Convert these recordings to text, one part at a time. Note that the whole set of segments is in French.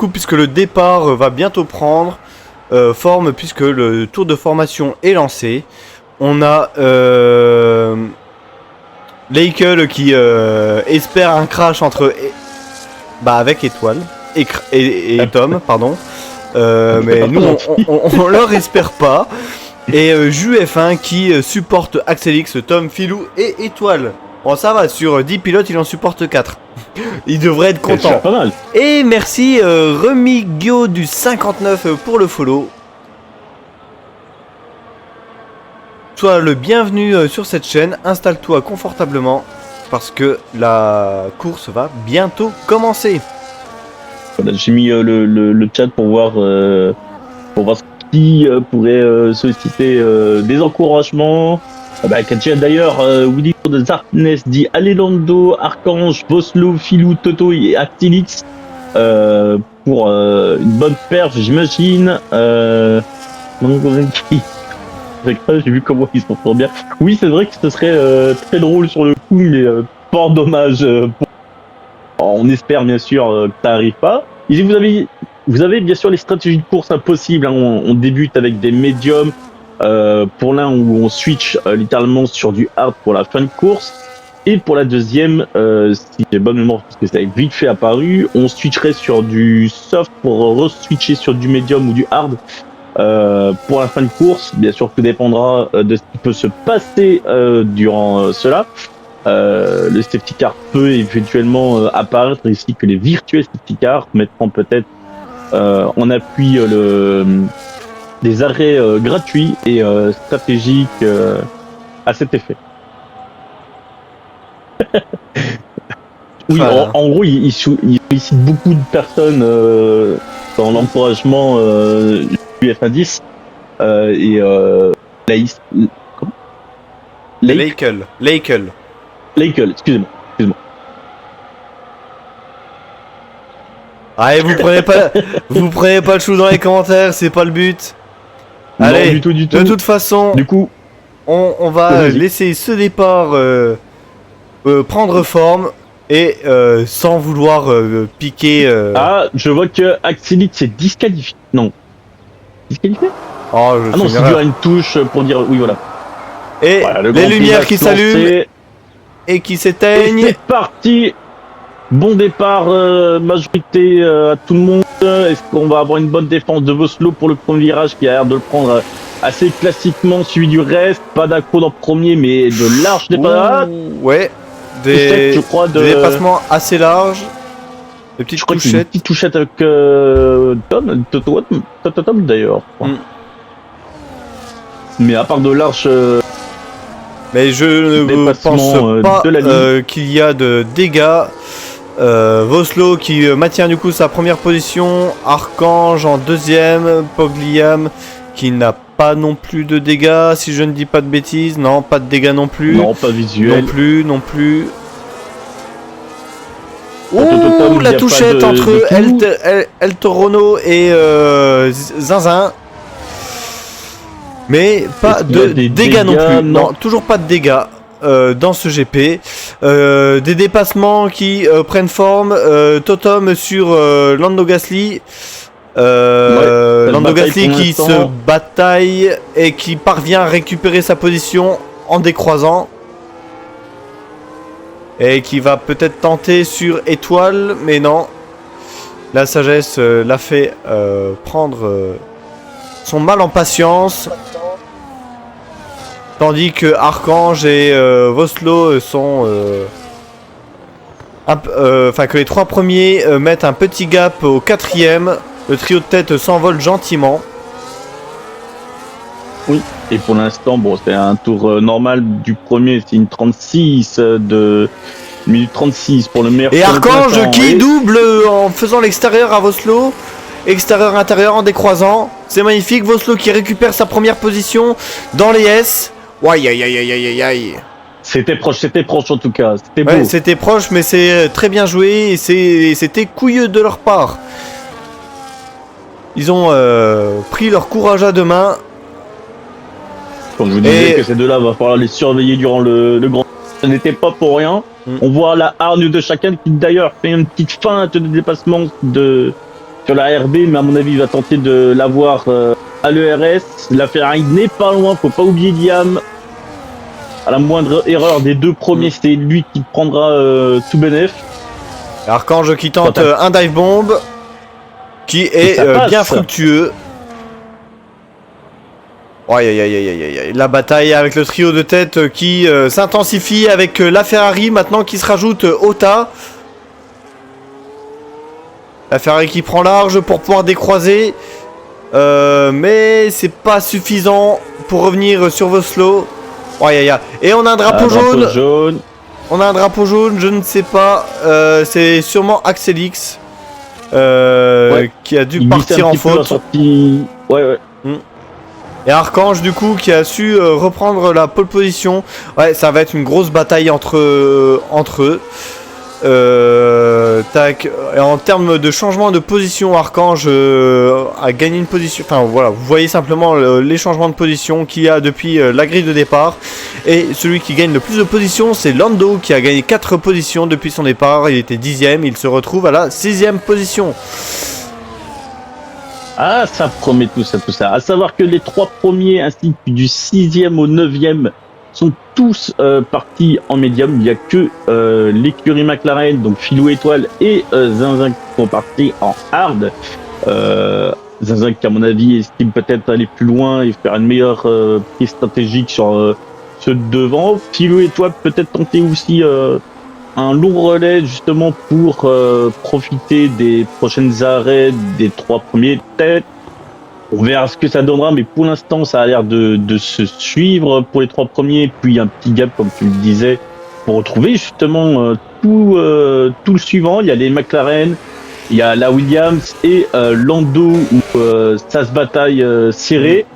coup, puisque le départ va bientôt prendre forme, puisque le tour de formation est lancé. On a Leikel qui espère un crash entre avec Étoile et Tom, pardon. Mais nous, on leur espère pas. Et JUF1 qui supporte Axelix, Tom, Filou et Étoile. Bon, ça va, sur 10 pilotes, il en supporte 4. Il devrait être content. Pas mal. Et merci Remigio du 59 pour le follow. Sois le bienvenu sur cette chaîne, installe-toi confortablement parce que la course va bientôt commencer. Voilà, j'ai mis le chat pour voir ce qui pourrait solliciter des encouragements. D'ailleurs, Willy de Zartnes dit Alelando, Archange, Boslo, Filou, Toto et Actilix pour une bonne perf, j'imagine. J'ai vu comment ils s'en sortent bien. Oui, c'est vrai que ce serait très drôle sur le coup, mais fort dommage. On espère bien sûr que ça n'arrive pas. Et vous avez bien sûr les stratégies de course impossibles. Hein. On débute avec des médiums. Pour l'un où on switch littéralement sur du hard pour la fin de course, et pour la deuxième, si j'ai bonne mémoire parce que ça a vite fait apparu, on switcherait sur du soft pour re-switcher sur du medium ou du hard pour la fin de course. Bien sûr, tout dépendra de ce qui peut se passer durant cela. Le safety car peut éventuellement apparaître ici que les virtuels safety cars mettront peut-être en appui des arrêts gratuits et stratégiques à cet effet. Oui, en gros, il sollicite beaucoup de personnes dans l'encouragement du F1-10 et Leikel, excusez-moi. Allez, vous prenez pas le chou dans les commentaires, c'est pas le but. Allez, non, du tout. De toute façon, du coup, on va laisser ce départ prendre forme et sans vouloir piquer. Ah, je vois que Axelix est disqualifié. Non. Disqualifié ? Non, c'est dû à une touche pour dire oui, voilà. Et voilà, les lumières qui s'allument et qui s'éteignent. Et c'est parti. Bon départ, majorité à tout le monde. Est-ce qu'on va avoir une bonne défense de Voslo pour le premier virage qui a l'air de le prendre assez classiquement, suivi du reste? Pas d'accro dans le premier, mais de large départ. Ouais, des dépassements assez larges. Des petites touchettes. Une petite touchette avec Tom, Toto d'ailleurs. Mais à part de large. Mais je ne pense pas qu'il y a de dégâts. Voslo qui maintient du coup sa première position, Archange en deuxième, Pogliam qui n'a pas non plus de dégâts si je ne dis pas de bêtises, non pas de dégâts non plus. Non, pas visuel. Non plus. Ouh, la touchette entre El Torono et Zinzin. Mais pas de dégâts non plus. Non, toujours pas de dégâts. Dans ce GP, des dépassements qui prennent forme. Totom sur Lando Gasly, Lando Gasly qui se bataille et qui parvient à récupérer sa position en décroisant et qui va peut-être tenter sur Étoile, mais non, la sagesse l'a fait prendre son mal en patience. Tandis que Archange et Voslo sont... que les trois premiers mettent un petit gap au quatrième. Le trio de tête s'envole gentiment. Oui, et pour l'instant, bon, c'est un tour normal du premier. C'est une 36 de... minute 36 pour le meilleur. Et Archange qui double en faisant l'extérieur à Voslo. Extérieur-intérieur en décroisant. C'est magnifique. Voslo qui récupère sa première position dans les S. Aïe. C'était proche en tout cas. C'était beau. Ouais, c'était proche, mais c'est très bien joué et c'était couilleux de leur part. Ils ont pris leur courage à deux mains. Quand je vous disais que ces deux-là, va falloir les surveiller durant le grand. Ce n'était pas pour rien. On voit la hargne de chacun qui d'ailleurs fait une petite feinte de dépassement de sur la RB, mais à mon avis, il va tenter de l'avoir à l'ERS. La Ferrari n'est pas loin, faut pas oublier Liam. À la moindre erreur des deux premiers, c'est lui qui prendra tout bénef. Archange qui tente un dive bomb qui est bien fructueux. Aïe. La bataille avec le trio de tête qui s'intensifie avec la Ferrari maintenant qui se rajoute Ota. La Ferrari qui prend large pour pouvoir décroiser. Mais c'est pas suffisant pour revenir sur Voslo. Et on a un drapeau jaune. On a un drapeau jaune, je ne sais pas. C'est sûrement Axelix qui a dû partir en faute. Ouais. Et Archange du coup qui a su reprendre la pole position. Ouais, ça va être une grosse bataille entre eux. Tac. Et en termes de changement de position, Archange a gagné une position. Enfin voilà, vous voyez simplement les changements de position qu'il y a depuis la grille de départ. Et celui qui gagne le plus de positions, c'est Lando qui a gagné 4 positions depuis son départ. Il était 10ème, il se retrouve à la 6ème position. Ah, ça promet tout ça. À savoir que les 3 premiers ainsi que du 6e au 9e sont tous partis en médium. Il n'y a que l'écurie McLaren, donc Philou Étoile et Zinzin qui sont partis en hard. Zinzin qui à mon avis estime peut-être aller plus loin et faire une meilleure prise stratégique sur ceux de devant. Philou Étoile peut-être tenter aussi un long relais justement pour profiter des prochaines arrêts des 3 premiers têtes. On verra ce que ça donnera, mais pour l'instant, ça a l'air de se suivre pour les 3 premiers, puis un petit gap, comme tu le disais, pour retrouver justement tout le suivant. Il y a les McLaren, il y a la Williams et Lando, où ça se bataille serré.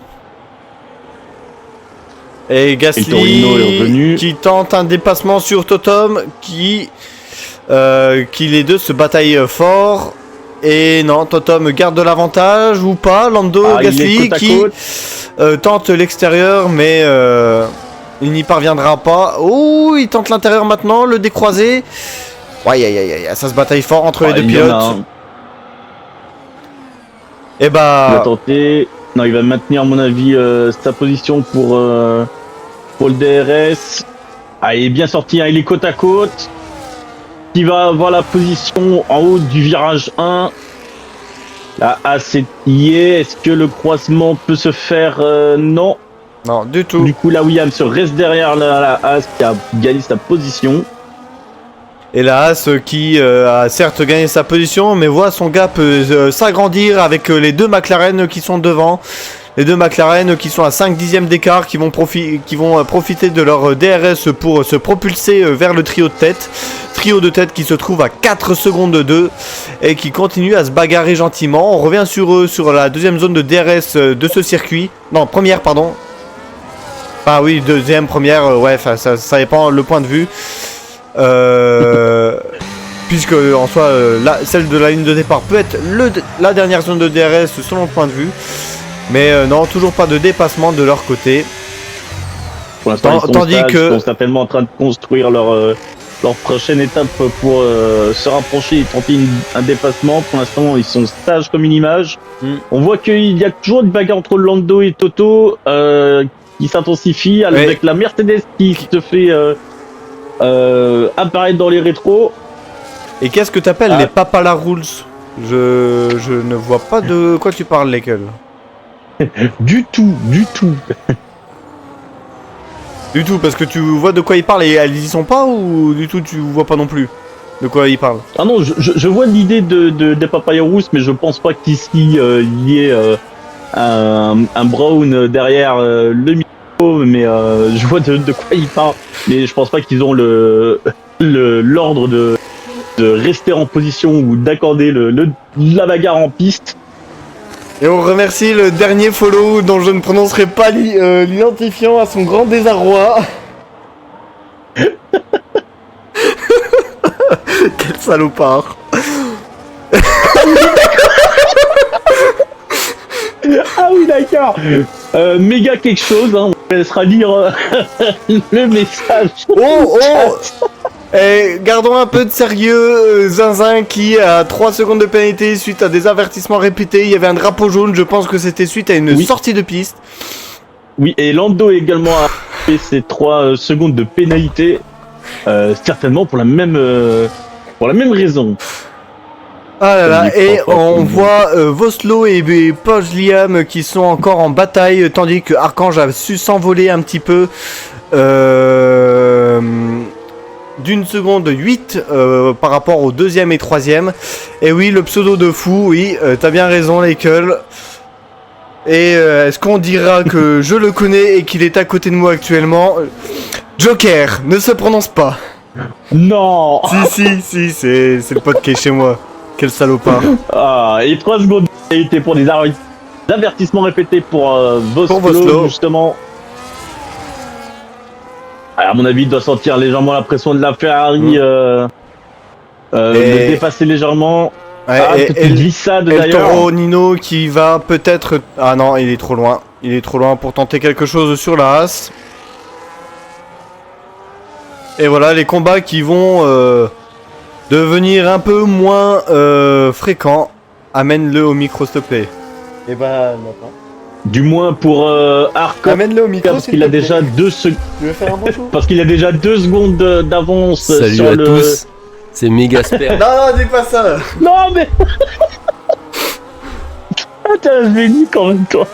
Et Gasly qui tente un dépassement sur Totom, qui les deux se bataillent fort. Et non, Totom garde de l'avantage ou pas. Lando, Gasly qui tente l'extérieur, mais il n'y parviendra pas. Oh, il tente l'intérieur maintenant, le décroisé. Ça se bataille fort entre les deux pilotes. Et bah. Il va tenter. Non, il va maintenir, à mon avis, sa position pour le DRS. Ah, il est bien sorti, hein, il est côte à côte. Il va avoir la position en haut du virage 1. La As y est. Est-ce que le croisement peut se faire? Non. Non, du tout. Du coup, la Williams reste derrière la As qui a gagné sa position. Et la As qui a certes gagné sa position, mais voit son gap s'agrandir avec les deux McLaren qui sont devant. Les deux McLaren qui sont à 5 dixièmes d'écart, qui vont profiter de leur DRS pour se propulser vers le trio de tête. Trio de tête qui se trouve à 4 secondes d'eux et qui continue à se bagarrer gentiment. On revient sur eux, sur la deuxième zone de DRS de ce circuit. Non, première, pardon. Ah oui, deuxième, première, ouais, ça dépend le point de vue. Puisque en soi, celle de la ligne de départ peut être la dernière zone de DRS selon le point de vue. Mais non, toujours pas de dépassement de leur côté. Pour l'instant, ils sont certainement en train de construire leur prochaine étape pour se rapprocher et tenter un dépassement. Pour l'instant, ils sont sages comme une image. On voit qu'il y a toujours une bagarre entre Lando et Toto qui s'intensifie avec la Mercedes qui se fait apparaître dans les rétros. Et qu'est-ce que t'appelles les Papala Rules? Je ne vois pas de quoi tu parles, lesquels. Du tout. Du tout, parce que tu vois de quoi ils parlent et elles y sont pas, ou du tout tu vois pas non plus de quoi ils parlent? Ah non, je vois l'idée des Papaya Rousse, mais je pense pas qu'ici il y ait un Brown derrière le micro, mais je vois de quoi ils parlent. Mais je pense pas qu'ils ont l'ordre de rester en position ou d'accorder la bagarre en piste. Et on remercie le dernier follow dont je ne prononcerai pas l'identifiant à son grand désarroi. Quel salopard. Ah oui, d'accord. Méga quelque chose, hein. On laissera lire le message. Oh. Et gardons un peu de sérieux, Zinzin qui a 3 secondes de pénalité suite à des avertissements répétés. Il y avait un drapeau jaune, je pense que c'était suite à une sortie de piste. Oui, et Lando également a fait ses 3 secondes de pénalité, certainement pour la même raison. Ah là là, et on voit Vosloo et Poj Liam qui sont encore en bataille, tandis que Archange a su s'envoler un petit peu. D'une seconde 8 par rapport au deuxième et troisième. Et oui, le pseudo de fou, oui, t'as bien raison, Leikel. Et est-ce qu'on dira que je le connais et qu'il est à côté de moi actuellement? Joker, ne se prononce pas. Non. Si, c'est le pote qui est chez moi. Quel salopard. Ah, et 3 secondes de pénalité pour des avertissements répétés pour Vosloo, justement. À mon avis, il doit sentir légèrement la pression de la Ferrari, le dépasser légèrement. Ouais, et glissade El d'ailleurs. Toro Nino qui va peut-être... Ah non, il est trop loin. Il est trop loin pour tenter quelque chose sur la Haas. Et voilà, les combats qui vont devenir un peu moins fréquents. Amène-le au micro, s'il te plaît. Et bah, non. Du moins pour Archange. Amène-le au micro, parce qu'il a déjà 2 secondes. Tu veux faire un bonjour? Parce qu'il a déjà 2 secondes d'avance. Salut sur à le... tous, c'est Mégasper. Non, dis pas ça. Non mais. Ah, t'es un génie quand même, toi.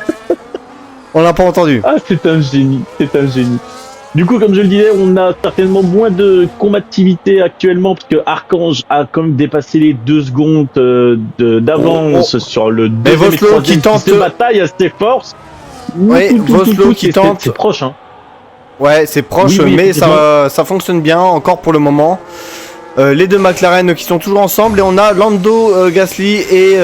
On l'a pas entendu. Ah, c'est un génie. Du coup, comme je le disais, on a certainement moins de combativité actuellement parce que Archange a quand même dépassé les 2 secondes d'avance sur le deuxième et troisième qui tente de bataille à ses forces. Ouais, Vosloo qui tente. C'est proche, hein. Ouais, c'est proche, Oui, mais ça fonctionne bien encore pour le moment. Les deux McLaren qui sont toujours ensemble et on a Lando Gasly et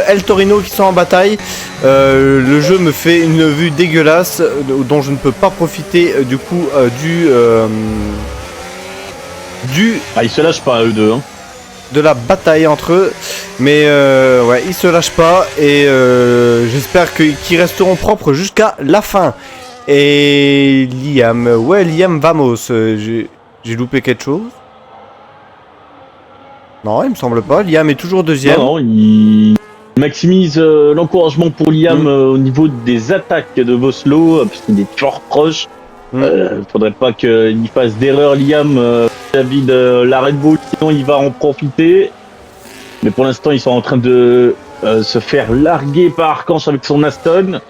El Torino qui sont en bataille. Le jeu me fait une vue dégueulasse dont je ne peux pas profiter du coup Ah, ils se lâchent pas eux deux, hein. de la bataille entre eux, mais ouais, ils se lâchent pas et j'espère qu'ils resteront propres jusqu'à la fin. Et Liam, ouais, Liam Vamos, j'ai loupé quelque chose? Non, il me semble pas. Liam est toujours deuxième. Non, il maximise l'encouragement pour Liam au niveau des attaques de Vosloo, parce qu'il est fort proche. Faudrait pas qu'il fasse d'erreur Liam vis-à-vis de la Red Bull, sinon il va en profiter. Mais pour l'instant, ils sont en train de se faire larguer par Archange avec son Aston.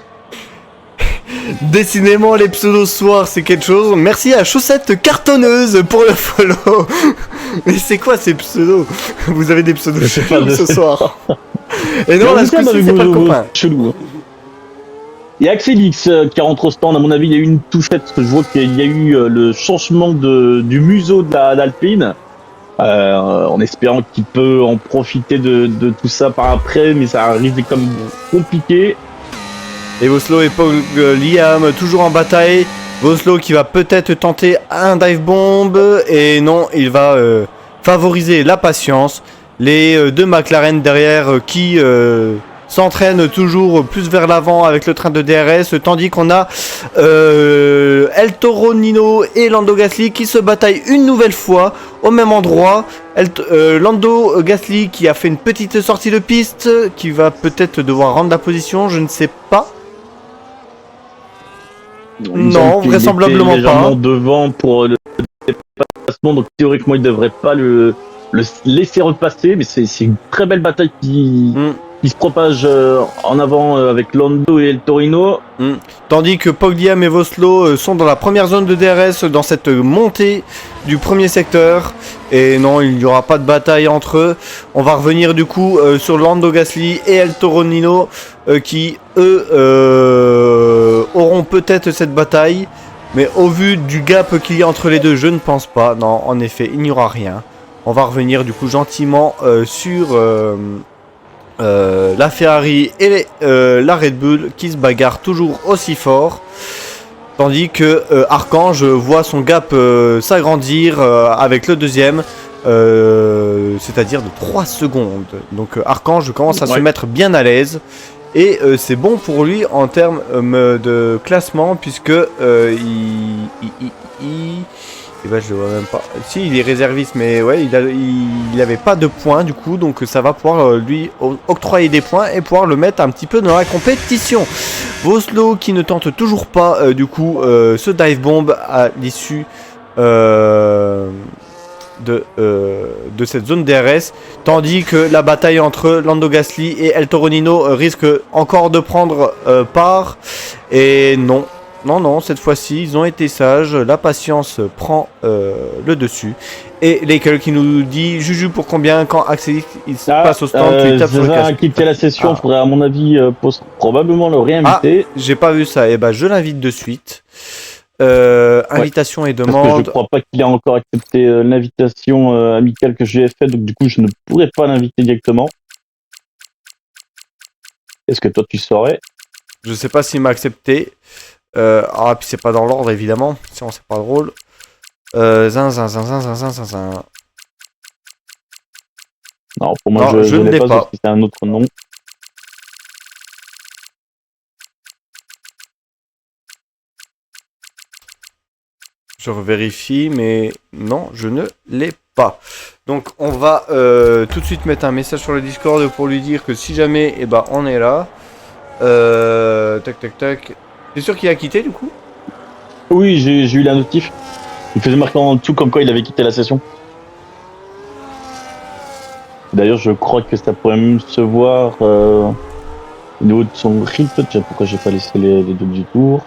Décidément, les pseudos ce soir, c'est quelque chose. Merci à Chaussette Cartonneuse pour le follow. Mais c'est quoi ces pseudos? Vous avez des pseudos chelous ce soir. Et non, là, ce coup-ci, c'est pas le copain. Chelou. Il y a Axelix qui rentre au stand. À mon avis, il y a eu une touchette parce que je vois qu'il y a eu le changement du museau d'Alpine. En espérant qu'il peut en profiter de tout ça par après, mais ça risque comme compliqué. Et Vosloo et Paul Liam toujours en bataille. Vosloo qui va peut-être tenter un dive bomb. Et non, il va favoriser la patience. Les deux McLaren derrière qui s'entraînent toujours plus vers l'avant avec le train de DRS. Tandis qu'on a El Toro Nino et Lando Gasly qui se bataillent une nouvelle fois au même endroit. Lando Gasly qui a fait une petite sortie de piste. Qui va peut-être devoir rendre la position, je ne sais pas. Non, vraisemblablement pas. Devant pour le dépassement, donc théoriquement il devrait pas le laisser repasser, mais c'est une très belle bataille qui se propage en avant avec Lando et El Torino. Tandis que Pogliam et Vosloo sont dans la première zone de DRS dans cette montée du premier secteur. Et non, il n'y aura pas de bataille entre eux. On va revenir du coup sur Lando Gasly et El Toro Nino qui eux auront peut-être cette bataille. Mais au vu du gap qu'il y a entre les deux, je ne pense pas. Non, en effet, il n'y aura rien. On va revenir du coup gentiment sur la Ferrari et la Red Bull qui se bagarrent toujours aussi fort. Tandis que Archange voit son gap s'agrandir avec le deuxième, c'est-à-dire de 3 secondes. Donc Archange commence à se mettre bien à l'aise. Et c'est bon pour lui en termes de classement puisque Et bah je le vois même pas. Si, il est réserviste, mais ouais, il avait pas de points du coup, donc ça va pouvoir lui octroyer des points et pouvoir le mettre un petit peu dans la compétition. Voslo qui ne tente toujours pas du coup ce dive bomb à l'issue de cette zone DRS, tandis que la bataille entre Lando Gasly et El Toro Nino risque encore de prendre part. Et non. Non, cette fois-ci, ils ont été sages. La patience prend le dessus. Et Lakel qui nous dit Juju pour combien quand Axel il se passe au stand, tu tapes sur le casque. Quitter la session, faudrait à mon avis probablement le réinviter. J'ai pas vu ça. Et bah je l'invite de suite. Invitation et demande. Parce que je crois pas qu'il a encore accepté l'invitation amicale que je lui ai faite, donc du coup je ne pourrais pas l'inviter directement. Est-ce que toi tu saurais? Je sais pas s'il m'a accepté. Puis c'est pas dans l'ordre évidemment, sinon c'est pas drôle. Zin. Non, pour moi Non, je ne l'ai l'ai pas, pas. c'est un autre nom. Je revérifie, mais non, je ne l'ai pas. Donc on va tout de suite mettre un message sur le Discord pour lui dire que si jamais, on est là. Tac. T'es sûr qu'il a quitté du coup? Oui, j'ai eu la notif. Il faisait marquer en dessous comme quoi il avait quitté la session. D'ailleurs, je crois que ça pourrait même se voir au niveau de son rythme. Tiens, pourquoi j'ai pas laissé les deux du tour?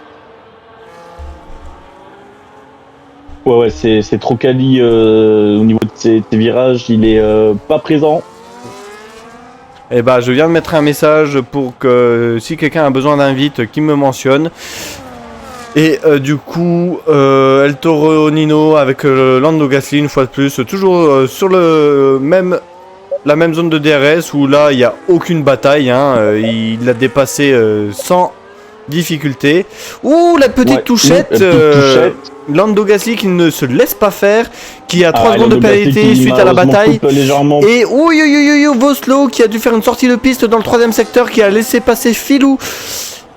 Ouais, c'est trop quali au niveau de ses virages. Il est pas présent. Je viens de mettre un message pour que si quelqu'un a besoin d'invite, qu'il me mentionne. Et du coup, El Toro Nino avec Lando Gasly une fois de plus, toujours sur la même zone de DRS où là il n'y a aucune bataille, il l'a dépassé sans difficulté. Ouh, la petite touchette, Lando Gasly qui ne se laisse pas faire, qui a 3 secondes de pénalité suite à la bataille. Et Voslo qui a dû faire une sortie de piste dans le 3ème secteur, qui a laissé passer Filou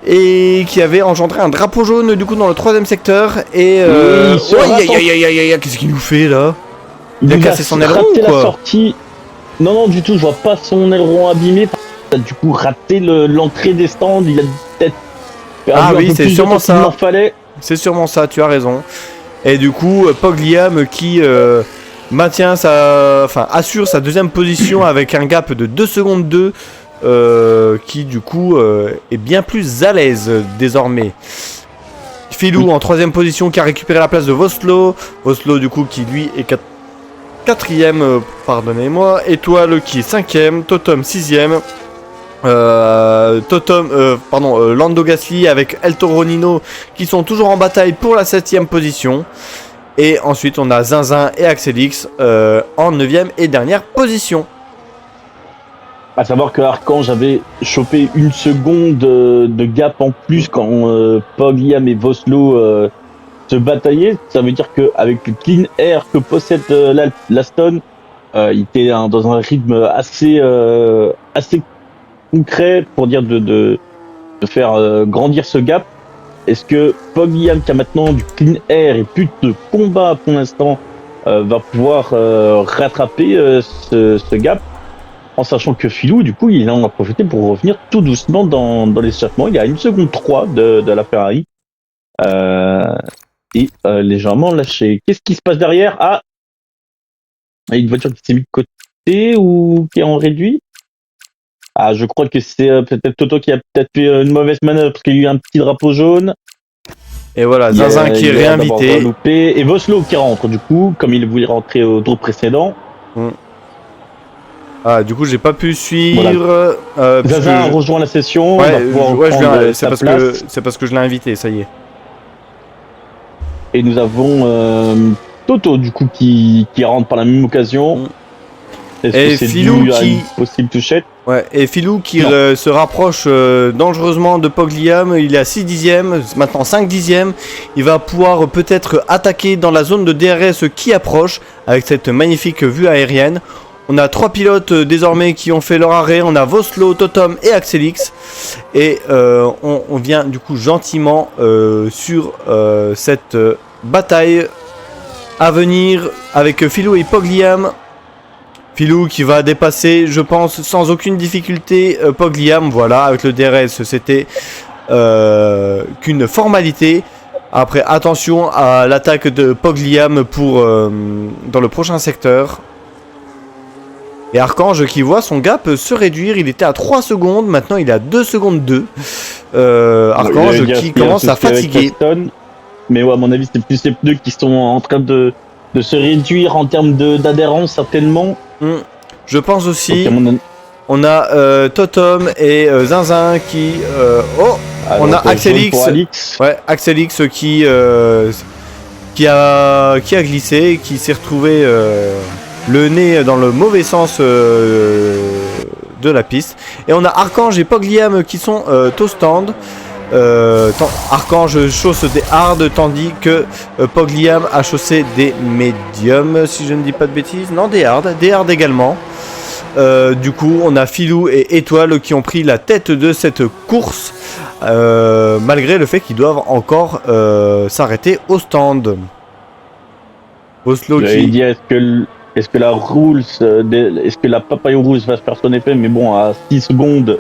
et qui avait engendré un drapeau jaune du coup dans le 3ème secteur. Et qu'est-ce qu'il nous fait là? Il a cassé son aileron ou quoi? Sortie. Non, du tout, je vois pas son aileron abîmé. Il a du coup raté l'entrée des stands. Il a peut-être oui, c'est sûrement ça. C'est sûrement ça, tu as raison. Et du coup, Pogliam qui assure sa 2ème position avec un gap de 2 secondes 2, qui du coup est bien plus à l'aise désormais. Filou en 3ème position qui a récupéré la place de Voslo. Voslo du coup qui lui est 4ème, pardonnez-moi. Étoile qui est 5ème. Totom 6ème. Lando Gasly avec El Toro Nino qui sont toujours en bataille pour la 7ème position. Et ensuite on a Zinzin et Axelix en 9ème et dernière position. À savoir que Archange avait chopé une seconde de gap en plus quand Pogliam et Voslo se bataillaient. Ça veut dire qu'avec le clean air que possède l'Aston, il était dans un rythme assez concret pour dire de faire grandir ce gap. Est-ce que Pogliam, qui a maintenant du clean air et plus de combat pour l'instant, va pouvoir rattraper ce gap, en sachant que Filou, du coup, il en a profité pour revenir tout doucement dans l'échappement. Il est à 1 seconde 3 de la Ferrari. Et légèrement lâché. Qu'est-ce qui se passe derrière? Il y a une voiture qui s'est mise de côté ou qui est en réduit? Je crois que c'est peut-être Toto qui a peut-être fait une mauvaise manœuvre parce qu'il y a eu un petit drapeau jaune. Et voilà, Zinzin qui est réinvité. Et Voslo qui rentre du coup, comme il voulait rentrer au tour précédent. Du coup j'ai pas pu suivre. Voilà. Zinzin a rejoint la session. C'est parce que je l'ai invité, ça y est. Et nous avons Toto du coup qui rentre par la même occasion. Et Filou qui possible touchette. Ouais, et Filou qui se rapproche dangereusement de Pogliam, il est à 6 dixièmes, maintenant 5 dixièmes. Il va pouvoir peut-être attaquer dans la zone de DRS qui approche avec cette magnifique vue aérienne. On a 3 pilotes désormais qui ont fait leur arrêt. On a Voslo, Totom et Axelix. Et on vient du coup gentiment sur cette bataille à venir avec Philou et Pogliam. Philou qui va dépasser, je pense, sans aucune difficulté Pogliam. Voilà, avec le DRS, c'était qu'une formalité. Après, attention à l'attaque de Pogliam pour dans le prochain secteur. Et Archange qui voit son gap se réduire. Il était à 3 secondes, maintenant il est à 2 secondes 2. Archange qui commence à fatiguer. Mais ouais, à mon avis, c'est plus les pneus qui sont en train de se réduire en termes d'adhérence, certainement. Je pense aussi. Okay, on a Totom et Zinzin qui... on a Axelix. Ouais, Axelix qui a glissé, qui s'est retrouvé le nez dans le mauvais sens de la piste. Et on a Archange et Pogliam qui sont au stand. Archange chausse des hard tandis que Pogliam a chaussé des médiums, si je ne dis pas de bêtises. Non, des hard également. Du coup, on a Philou et Étoile qui ont pris la tête de cette course, malgré le fait qu'ils doivent encore s'arrêter au stand. Oslo qui... dire, est-ce que la Papaya Rules va se faire son effet, mais bon, à 6 secondes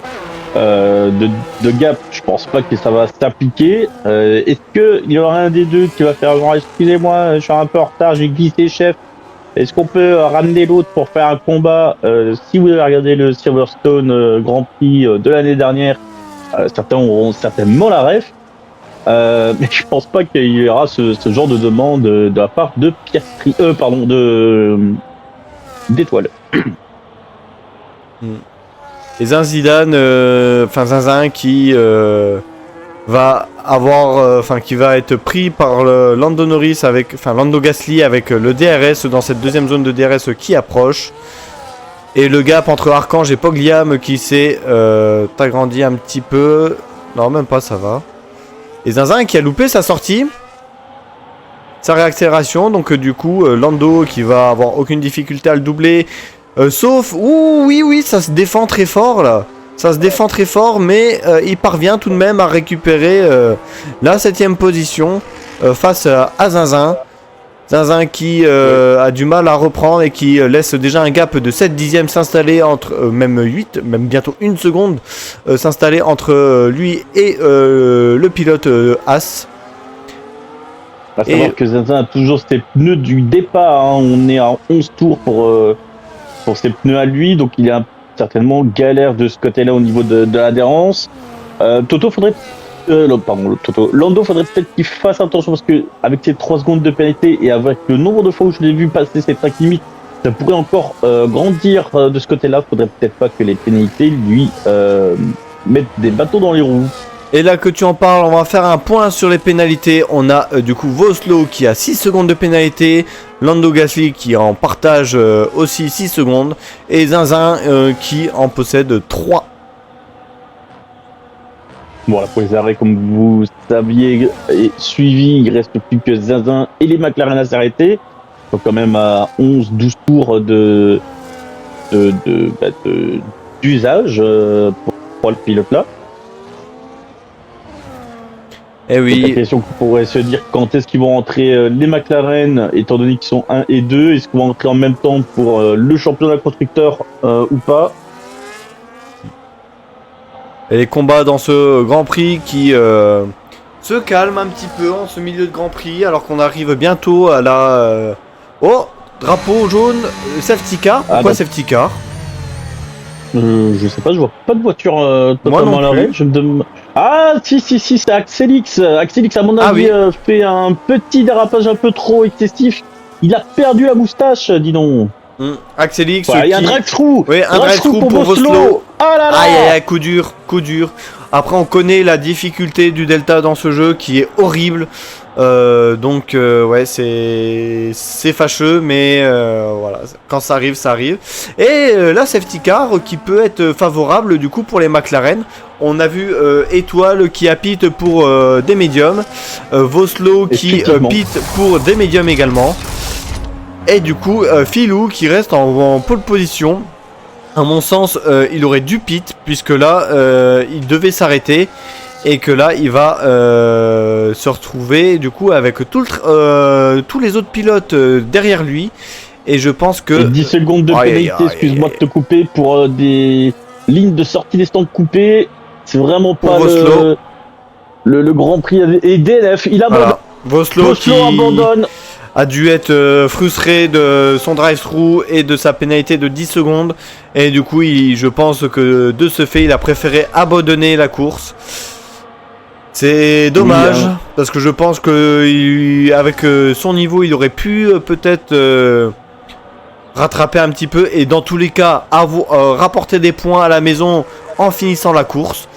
de gap, je pense pas que ça va s'appliquer. Est-ce qu'il y aura un des deux qui va faire genre, excusez-moi, je suis un peu en retard, j'ai glissé, chef. Est-ce qu'on peut ramener l'autre pour faire un combat? Si vous avez regardé le Silverstone Grand Prix de l'année dernière, certains auront certainement la ref. Mais je pense pas qu'il y aura ce genre de demande de la part de Piastri, d'Étoile. Et Zinzin qui va avoir, qui va être pris par Lando Norris Lando Gasly avec le DRS dans cette deuxième zone de DRS qui approche. Et le gap entre Archange et Pogliam qui s'est agrandi un petit peu. Non, même pas, ça va. Et Zinzin qui a loupé sa sortie, sa réaccélération. Donc du coup, Lando qui va avoir aucune difficulté à le doubler. Sauf, oui, ça se défend très fort là. Ça se défend très fort, mais il parvient tout de même à récupérer la 7ème position face à Zinzin. Zinzin qui a du mal à reprendre et qui laisse déjà un gap de 7 dixièmes s'installer entre, même 8, même bientôt 1 seconde, s'installer entre lui et le pilote As. À savoir que Zinzin a toujours ses pneus du départ, hein. On est à 11 tours pour ses pneus à lui, donc il est certainement galère de ce côté-là au niveau de l'adhérence. Lando faudrait peut-être qu'il fasse attention parce que avec ces 3 secondes de pénalité et avec le nombre de fois où je l'ai vu passer ces 5 limites, ça pourrait encore grandir de ce côté-là. Faudrait peut-être pas que les pénalités lui mettent des bâtons dans les roues. Et là que tu en parles, on va faire un point sur les pénalités. On a du coup Voslo qui a 6 secondes de pénalité, Lando Gasly qui en partage aussi 6 secondes, et Zinzin qui en possède 3. Voilà, pour les arrêts, comme vous saviez et suivi, il reste plus que Zinzin et les McLaren à s'arrêter. Donc quand même à 11-12 tours d'usage pour le pilote là. Eh oui. La question qu'on pourrait se dire, quand est-ce qu'ils vont rentrer les McLaren, étant donné qu'ils sont 1 et 2, est-ce qu'ils vont rentrer en même temps pour le championnat constructeur ou pas? Et les combats dans ce Grand Prix qui se calment un petit peu en ce milieu de Grand Prix, alors qu'on arrive bientôt à la... Oh, drapeau jaune, safety car. Pourquoi safety car? Je sais pas, je vois pas de voiture totalement à l'arrêt. Je me demande... Ah si, c'est Axelix. Axelix à mon avis fait un petit dérapage un peu trop excessif. Il a perdu la moustache, dis donc. Axelix, il y a un drive-through. Oui, un drive-through pour Voslo. Ah là là. Aïe, coup dur. Après, on connaît la difficulté du Delta dans ce jeu qui est horrible. Donc ouais, c'est fâcheux, mais voilà, quand ça arrive, ça arrive. Et la safety car qui peut être favorable du coup pour les McLaren. On a vu Étoile qui a pit pour des médiums, Voslo qui pit pour des médiums également. Et du coup, Philou qui reste en pole position. À mon sens, il aurait dû pit puisque là, il devait s'arrêter. et que là il va se retrouver du coup avec tous les autres pilotes derrière lui, et je pense que... Et 10 secondes de pénalité, excuse-moi de te couper, pour des lignes de sortie des stands coupées. C'est vraiment pas le Grand Prix. Et DNF, il abandonne. Voilà. Vosloo qui abandonne. A dû être frustré de son drive-through et de sa pénalité de 10 secondes. Et du coup, je pense que de ce fait, il a préféré abandonner la course. C'est dommage, oui, parce que je pense qu'avec son niveau, il aurait pu peut-être rattraper un petit peu. Et dans tous les cas, rapporter des points à la maison en finissant la course.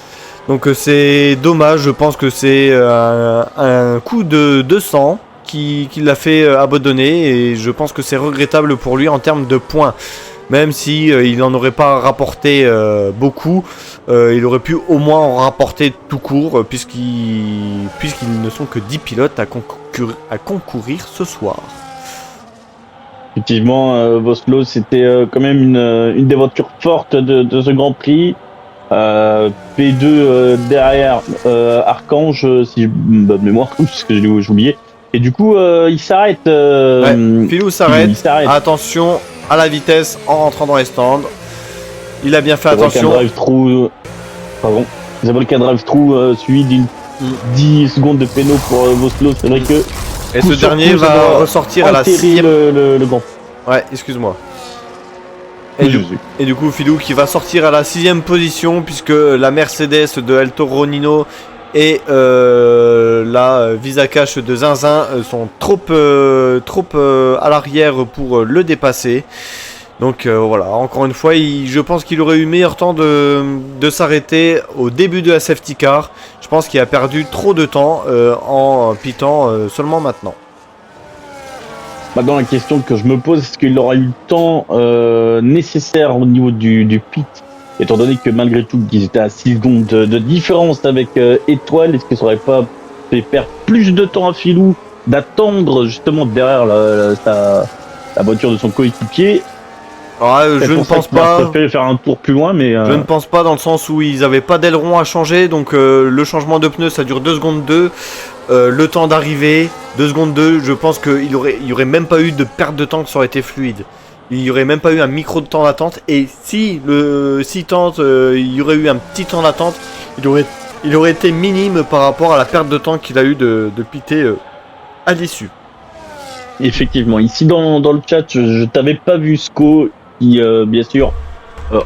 Donc c'est dommage, je pense que c'est un coup de sang qui l'a fait abandonner, et je pense que c'est regrettable pour lui en termes de points. Même si il n'en aurait pas rapporté beaucoup, il aurait pu au moins en rapporter tout court, puisqu'ils ne sont que 10 pilotes à concourir ce soir. Effectivement, Vosloo, c'était quand même une des voitures fortes de ce Grand Prix. P2 derrière Archange, si je bonne mémoire, parce que j'ai oublié. Et du coup, il s'arrête. Philou s'arrête. Attention à la vitesse en rentrant dans les stands. Il a bien fait attention. Ils avaient le drive-through suivi d'une 10 secondes de péno pour Vosloo. C'est vrai que. Et ce dernier va ressortir à la 6ème. Le grand. Ouais, excuse-moi. Et du coup, Philou qui va sortir à la 6ème position, puisque la Mercedes de El Toro Nino et la Visa Cash de Zinzin sont trop à l'arrière pour le dépasser. Donc voilà, encore une fois, je pense qu'il aurait eu meilleur temps de s'arrêter au début de la safety car. Je pense qu'il a perdu trop de temps en pitant seulement maintenant. Maintenant, la question que je me pose, est-ce qu'il aura eu le temps nécessaire au niveau du pit, étant donné que malgré tout, qu'ils étaient à 6 secondes de différence avec Étoile, est-ce que ça aurait pas fait perdre plus de temps à Philou d'attendre justement derrière la voiture de son coéquipier? Je ne pense pas. Il préféré faire un tour plus loin, mais. Je ne pense pas, dans le sens où ils n'avaient pas d'aileron à changer, donc le changement de pneus ça dure 2 secondes 2. Le temps d'arriver, 2 secondes 2, je pense qu'il y aurait même pas eu de perte de temps, que ça aurait été fluide. Il n'y aurait même pas eu un micro de temps d'attente, et si il y aurait eu un petit temps d'attente, il aurait été minime par rapport à la perte de temps qu'il a eu de piter à l'issue. Effectivement, ici dans le chat, je t'avais pas vu Sco, qui bien sûr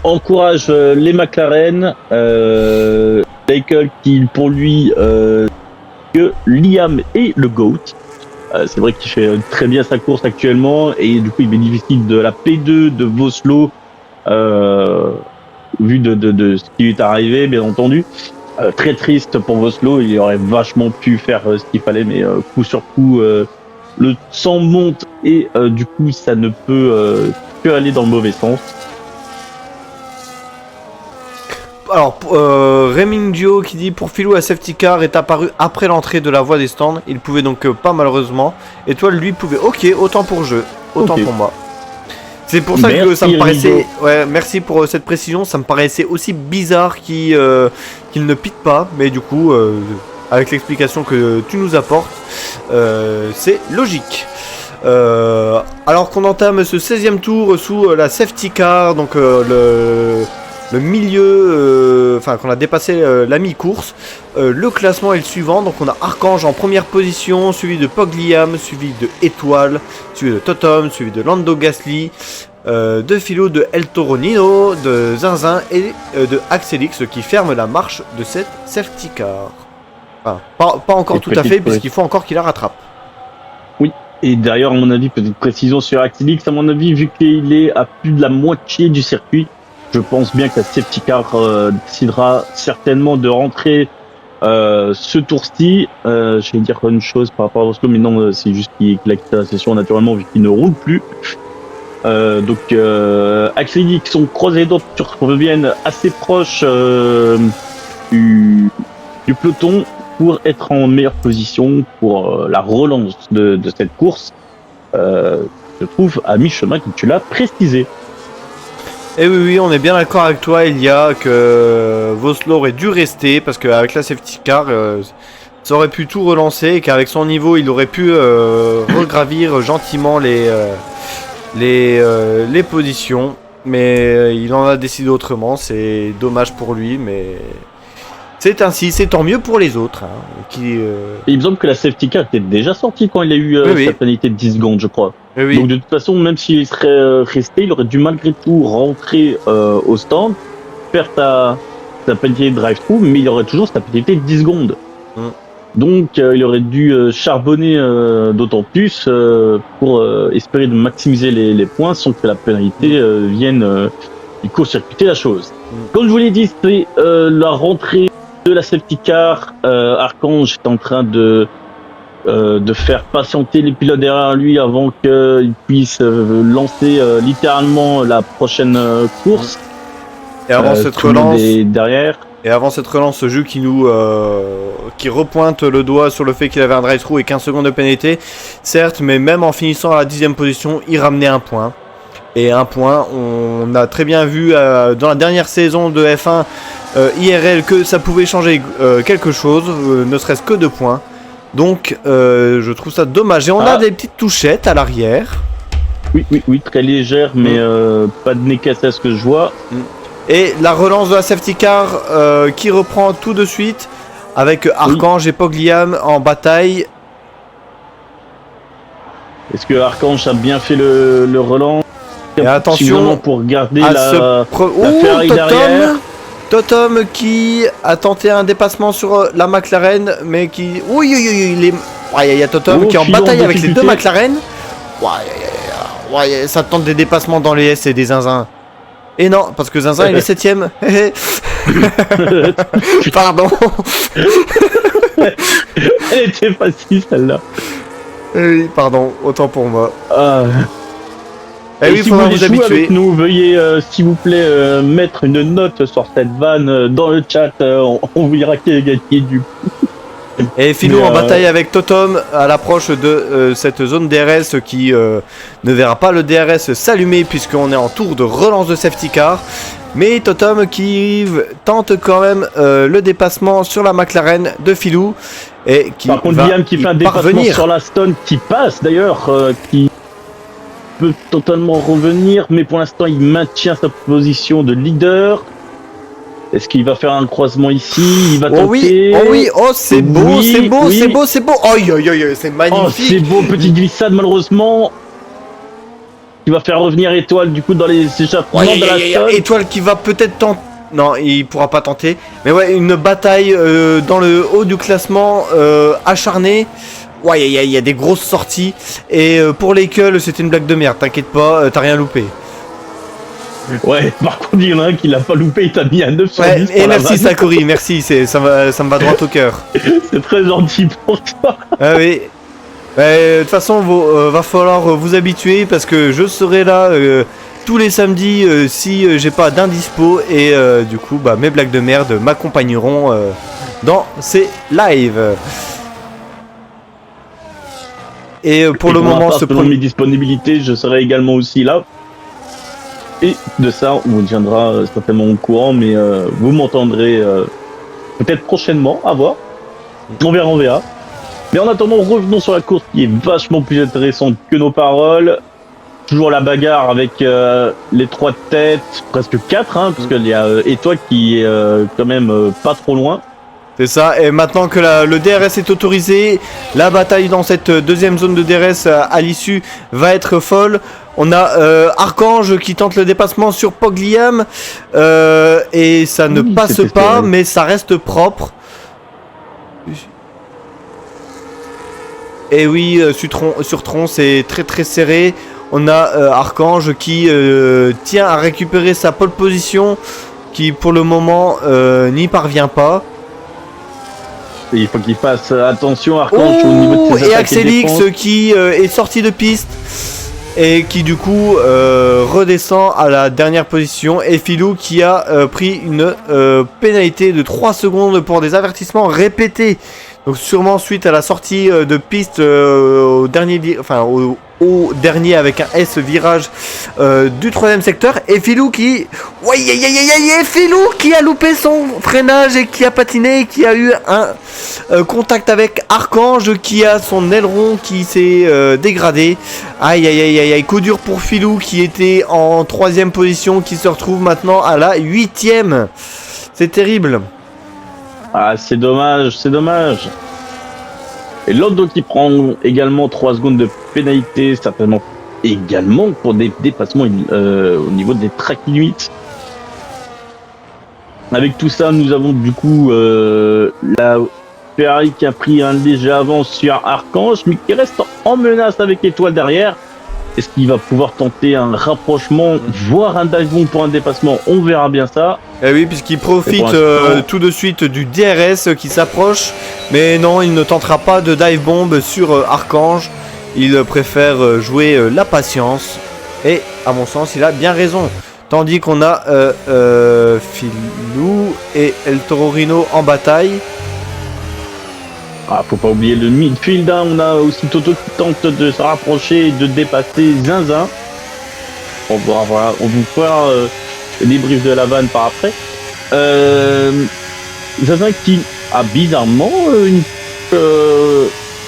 encourage les McLaren, Michael qui pour lui que Liam est le GOAT. C'est vrai qu'il fait très bien sa course actuellement, et du coup il bénéficie de la P2 de Vosloo, vu de ce qui lui est arrivé, bien entendu. Très triste pour Vosloo, il aurait vachement pu faire ce qu'il fallait, mais coup sur coup le sang monte, et du coup ça ne peut que aller dans le mauvais sens. Alors, Remingio qui dit pour Philou, la safety car est apparue après l'entrée de la voie des stands. Il pouvait donc pas, malheureusement. Étoile, lui, pouvait. Ok, autant pour jeu, autant pour moi. C'est pour ça que ça me paraissait. Ouais, merci pour cette précision. Ça me paraissait aussi bizarre qu'il ne pite pas, mais du coup, avec l'explication que tu nous apportes, c'est logique. Alors qu'on entame ce 16e tour sous la safety car, donc le milieu, qu'on a dépassé la mi-course. Le classement est le suivant, donc on a Archange en première position, suivi de Pogliam, suivi de Étoile, suivi de Totom, suivi de Lando Gasly, de Philo, de El Toro Nino, de Zinzin et de Axelix, qui ferme la marche de cette safety car. Enfin, pas encore et tout à fait, puisqu'il faut encore qu'il la rattrape. Oui, et d'ailleurs, à mon avis, petite précision sur Axelix, à mon avis, vu qu'il est à plus de la moitié du circuit, je pense bien que la safety car décidera certainement de rentrer ce tour-ci. Je vais dire une chose par rapport à Vosloo, mais non, c'est juste qu'il a quitté la session naturellement, vu qu'il ne roule plus. Donc Axelix sont croisés d'autres reviennent assez proches du peloton pour être en meilleure position pour la relance de cette course. Je trouve à mi-chemin, comme tu l'as précisé. Et oui, on est bien d'accord avec toi, il y a que Vosloo aurait dû rester parce qu'avec la safety car, ça aurait pu tout relancer et qu'avec son niveau, il aurait pu regravir gentiment les positions. Mais il en a décidé autrement, c'est dommage pour lui, mais c'est ainsi, c'est tant mieux pour les autres. Et il me semble que la safety car était déjà sortie quand il a eu sa pénalité de 10 secondes, je crois. Oui. Donc de toute façon, même s'il serait resté, il aurait dû malgré tout rentrer au stand, faire sa pénalité de drive-through, mais il aurait toujours sa pénalité de 10 secondes. Donc il aurait dû charbonner d'autant plus pour espérer de maximiser les points sans que la pénalité vienne court-circuiter la chose. Comme je vous l'ai dit, c'est la rentrée de la safety car. Archange est en train de faire patienter les pilotes derrière lui avant qu'ils puissent lancer littéralement la prochaine course. Et avant cette relance, derrière. Et avant cette relance, ce jeu qui nous qui repointe le doigt sur le fait qu'il avait un drive-through et 15 secondes de pénalité, certes, mais même en finissant à la 10e position, il ramenait un point. Et un point, on a très bien vu dans la dernière saison de F1 IRL que ça pouvait changer quelque chose, ne serait-ce que 2 points. Donc je trouve ça dommage. Et on a des petites touchettes à l'arrière. Oui, très légère, mais pas de nez cassé à ce que je vois. Et la relance de la safety car qui reprend tout de suite avec Archange et Pogliam en bataille. Est-ce que Archange a bien fait le relance? Et attention pour garder la Ferrari derrière. Totom qui a tenté un dépassement sur la McLaren, mais qui... il y a Totom qui est en bataille avec les deux McLaren. Ça tente des dépassements dans les S et des zinzins. Et non, parce que Zinzin il est 7ème. Pardon. Elle était facile celle-là. Oui, pardon, autant pour moi. Et oui, si vous voulez jouer avec nous, veuillez s'il vous plaît mettre une note sur cette vanne dans le chat. On vous dira qui a gagné du coup. Et Philou en bataille avec Totom à l'approche de cette zone DRS qui ne verra pas le DRS s'allumer puisqu'on est en tour de relance de safety car. Mais Totom qui tente quand même le dépassement sur la McLaren de Philou. Et qui par contre, Liam qui fait un dépassement sur la Stone qui passe d'ailleurs, qui peut totalement revenir, mais pour l'instant il maintient sa position de leader. Est-ce qu'il va faire un croisement ici? Il va tenter. C'est beau, c'est beau, c'est beau. C'est magnifique. C'est beau, petite glissade malheureusement. Il va faire revenir Étoile du coup dans les échappements de la Stone. Étoile qui va peut-être tenter. Non, il pourra pas tenter. Mais ouais, une bataille dans le haut du classement acharnée. Ouais, il y a des grosses sorties. Et pour les culls, c'était une blague de merde. T'inquiète pas, t'as rien loupé. Ouais, par contre, il y en a un qui l'a pas loupé, il t'a mis à 9 sur 10. Et merci Sakori, merci, ça me va droit au cœur. C'est très gentil pour toi. Ah oui. De toute façon, va falloir vous habituer parce que je serai là tous les samedis si j'ai pas d'indispo. Et du coup, mes blagues de merde m'accompagneront dans ces lives. Et pour le moment, selon mes disponibilités, je serai également aussi là. Et de ça, on vous tiendra certainement au courant, mais vous m'entendrez peut-être prochainement, à voir. On verra. Mais en attendant, revenons sur la course qui est vachement plus intéressante que nos paroles. Toujours la bagarre avec les 3 têtes, presque 4, parce qu'il y a Étoile qui est quand même pas trop loin. C'est ça, et maintenant que le DRS est autorisé, la bataille dans cette deuxième zone de DRS à l'issue va être folle. On a Archange qui tente le dépassement sur Pogliam et ça ne passe pas, mais ça reste propre. Et oui, sur Tron c'est très très serré. On a Archange qui tient à récupérer sa pole position, qui pour le moment n'y parvient pas. Il faut qu'il fasse attention, Archange, au niveau de ses attaques. Et Axelix qui est sorti de piste et qui du coup redescend à la dernière position. Et Philou qui a pris une pénalité de 3 secondes pour des avertissements répétés Donc sûrement suite à la sortie de piste au dernier avec un S virage du troisième secteur. Et Filou qui... Filou qui a loupé son freinage et qui a patiné et qui a eu un contact avec Archange qui a son aileron qui s'est dégradé. Aïe, coup dur pour Filou qui était en 3ème position, qui se retrouve maintenant à la 8ème. C'est terrible. Ah, c'est dommage. Et Lando qui prend également 3 secondes de pénalité, certainement également pour des dépassements au niveau des track limits. Avec tout ça, nous avons du coup la Ferrari qui a pris un léger avance sur Archange, mais qui reste en menace avec Étoile derrière. Est-ce qu'il va pouvoir tenter un rapprochement, voire un dive bomb pour un dépassement? On verra bien ça. Eh oui, puisqu'il profite tout de suite du DRS qui s'approche. Mais non, il ne tentera pas de dive bomb sur Archange. Il préfère jouer la patience. Et à mon sens, il a bien raison. Tandis qu'on a Filou et El Toro Rino en bataille. Ah, faut pas oublier le midfield, hein. On a aussi Toto qui tente de se rapprocher et de dépasser Zinzin. On vous fera le débrief de la vanne par après. Zinzin qui a bizarrement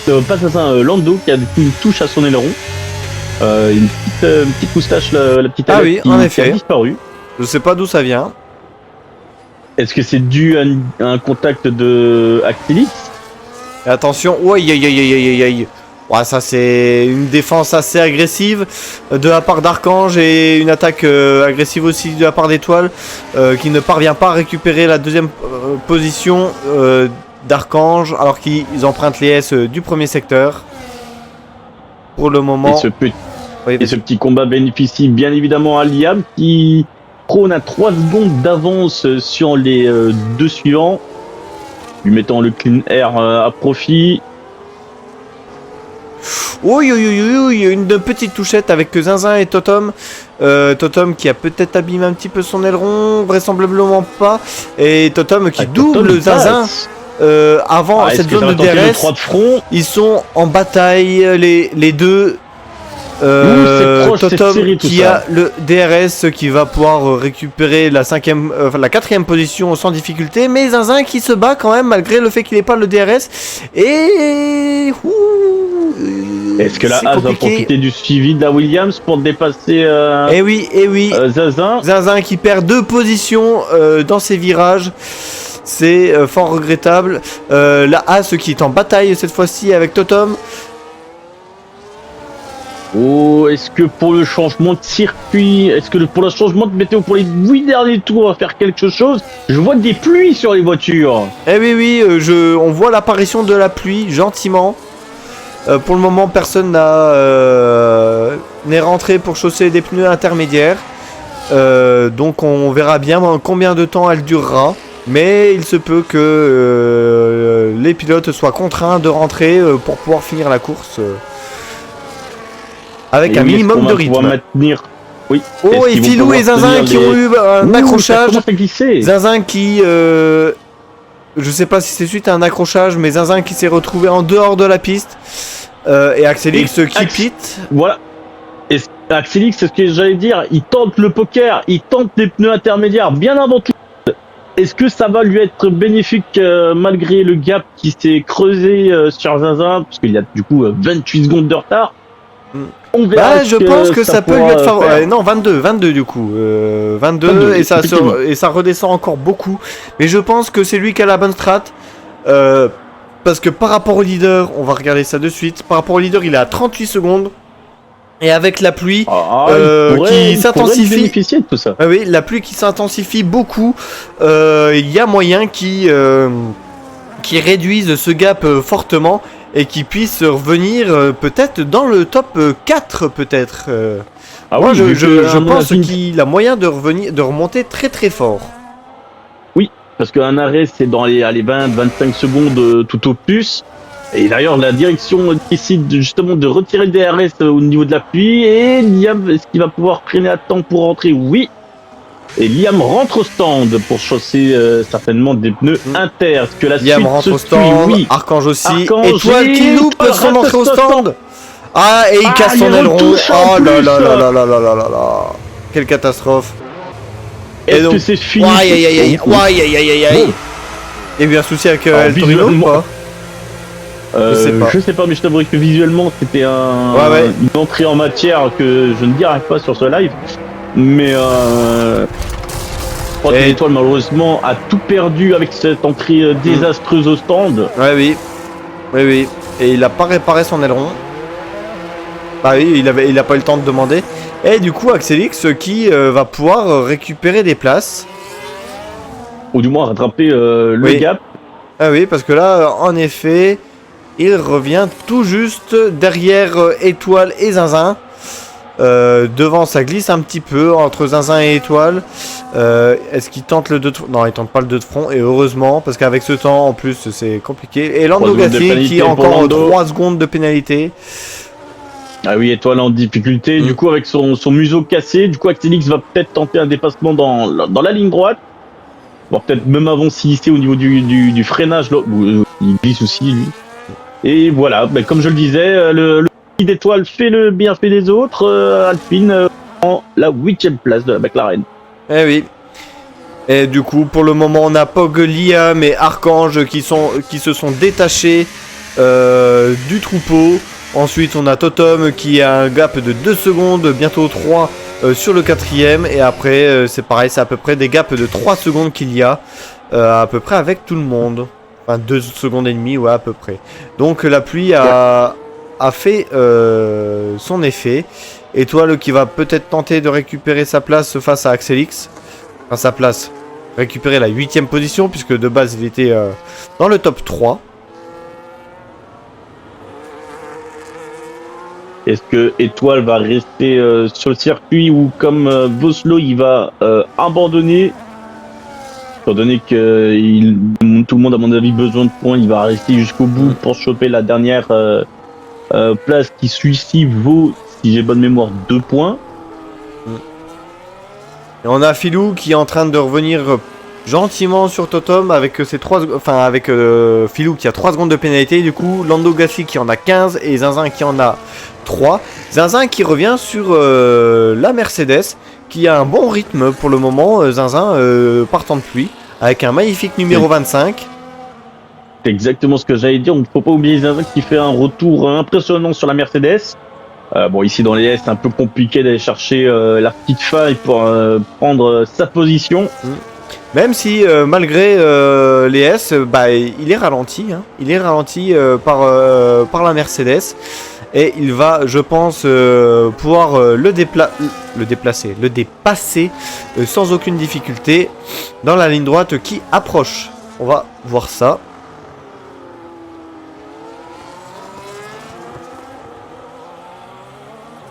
Lando qui a une touche à son aileron. Une petite moustache, la petite Alex qui a disparu. Je sais pas d'où ça vient. Est-ce que c'est dû à un contact de Axelix? Et attention, aïe. Ouais, ça c'est une défense assez agressive de la part d'Archange et une attaque agressive aussi de la part d'Étoile qui ne parvient pas à récupérer la 2ème position d'Archange alors qu'ils empruntent les S du 1er secteur. Pour le moment. Et ce petit combat bénéficie bien évidemment à Liam qui prône à 3 secondes d'avance sur les 2 suivants, lui mettant le clean air à profit. Une petite touchette avec Zinzin et Totom. Totom qui a peut-être abîmé un petit peu son aileron, vraisemblablement pas. Et Totom qui double Zinzin avant cette zone de DRS. Ils sont en bataille, les deux. Totom qui a le DRS qui va pouvoir récupérer la 4ème position sans difficulté, mais Zinzin qui se bat quand même malgré le fait qu'il n'ait pas le DRS. Et est-ce que la Haas va profiter du suivi de la Williams pour dépasser Zinzin qui perd 2 positions dans ses virages. C'est fort regrettable. La Haas qui est en bataille cette fois-ci avec Totom. Oh, est-ce que pour le changement de circuit, pour le changement de météo pour les 8 derniers tours, on va faire quelque chose? Je vois des pluies sur les voitures. Eh oui, on voit l'apparition de la pluie gentiment. Pour le moment, personne n'est rentré pour chausser des pneus intermédiaires. Donc on verra bien combien de temps elle durera. Mais il se peut que les pilotes soient contraints de rentrer pour pouvoir finir la course. Avec un minimum de rythme. Maintenir... Oui. Oh, et Filou et Zinzin qui ont eu un accrochage. Zinzin qui... je sais pas si c'est suite à un accrochage, mais Zinzin qui s'est retrouvé en dehors de la piste. Et Axelix qui pite. Voilà. Et Axelix, c'est ce que j'allais dire. Il tente le poker, il tente les pneus intermédiaires bien avant tout. Est-ce que ça va lui être bénéfique malgré le gap qui s'est creusé sur Zinzin? Parce qu'il y a du coup 28 secondes de retard. On verra. Je pense que ça peut lui être favorable. Non, 22 du coup. 22 et ça redescend encore beaucoup. Mais je pense que c'est lui qui a la bonne strat. Parce que par rapport au leader, on va regarder ça de suite. Par rapport au leader, il est à 38 secondes. Et avec la pluie qui s'intensifie. Oui, la pluie qui s'intensifie beaucoup. Il y a moyen qui réduise ce gap fortement. Et qui puisse revenir peut-être dans le top 4 peut-être. Moi je pense qu'il a moyen de remonter très très fort. Oui, parce qu'un arrêt c'est dans les 20-25 secondes tout au plus. Et d'ailleurs la direction décide justement de retirer le DRS au niveau de la pluie. Et Liam, est-ce qu'il va pouvoir freiner à temps pour rentrer? Oui. Et Liam rentre au stand pour chausser certainement des pneus inter. Est-ce que la Liam suite rentre se au suit? stand, Oui. Archange aussi, Archange Étoile qui et loupe Étoile son rate entrée au ce stand. Ah, et il casse son il aileron. retouche en Oh là plus. là là là là là là là là. Quelle catastrophe. Est-ce donc- que c'est fini? Aïe aïe aïe aïe, aïe aïe aïe aïe. Bon. Il y a eu un souci avec Alors, El Torino ou visuellement- pas? Je sais pas. Mais je t'avouerai que visuellement c'était Ouais. une entrée en matière que je ne dirai pas sur ce live. Mais je crois que Et- l'étoile malheureusement a tout perdu avec cette entrée désastreuse au stand. Ouais, oui. Oui, oui. Et il a pas réparé son aileron. Ah oui, il a pas eu le temps de demander. Et du coup, Axelix qui va pouvoir récupérer des places. Ou du moins rattraper le Oui. gap. Ah oui, parce que là, en effet, il revient tout juste derrière Étoile et Zinzin. Devant, ça glisse un petit peu entre Zinzin et Étoile. Est-ce qu'il tente le 2 de front? Non, il tente pas le 2 de front. Et heureusement, parce qu'avec ce temps, en plus, c'est compliqué. Et Lando 3 secondes de Gassi pénalité qui a pour encore Lando. 3 secondes de pénalité. Ah oui, étoile en difficulté. Du coup, avec son museau cassé, du coup, Axelix va peut-être tenter un dépassement dans la ligne droite. Bon, peut-être même avant s'y au niveau du freinage. Là, où, il glisse aussi, lui. Et voilà, ben, comme je le disais, le petit d'étoile fait le bienfait des autres. Alpine en la 8e place de la McLaren. Eh oui. Et du coup, pour le moment, on a Pog, Liam et Archange qui se sont détachés du troupeau. Ensuite, on a Totom qui a un gap de 2 secondes, bientôt 3 sur le 4ème. Et après, c'est pareil, c'est à peu près des gaps de 3 secondes qu'il y a à peu près avec tout le monde. Enfin, 2 secondes et demie, ouais, à peu près. Donc, la pluie a fait son effet. Étoile qui va peut-être tenter de récupérer sa place face à Axelix. Enfin, sa place. Récupérer la 8ème position, puisque de base, il était dans le top 3. Est-ce que Étoile va rester sur le circuit ou comme Voslo, il va abandonner? Étant donné que tout le monde, à mon avis, besoin de points, il va rester jusqu'au bout pour choper la dernière place qui, celui-ci, vaut, si j'ai bonne mémoire, 2 points. Et on a Philou qui est en train de revenir gentiment sur Totom avec ses 3, enfin avec Philou qui a 3 secondes de pénalité. Du coup, Lando Gassi qui en a 15 et Zinzin qui en a 3. Zinzin qui revient sur la Mercedes qui a un bon rythme pour le moment. Zinzin partant de pluie avec un magnifique numéro 25. C'est exactement ce que j'allais dire. Il ne faut pas oublier Zinzin qui fait un retour impressionnant sur la Mercedes. Bon, ici dans les S, c'est un peu compliqué d'aller chercher la petite faille pour prendre sa position. Même si malgré les S, bah, il est ralenti. Hein. Il est ralenti par la Mercedes. Et il va, je pense, pouvoir le dépasser sans aucune difficulté dans la ligne droite qui approche. On va voir ça.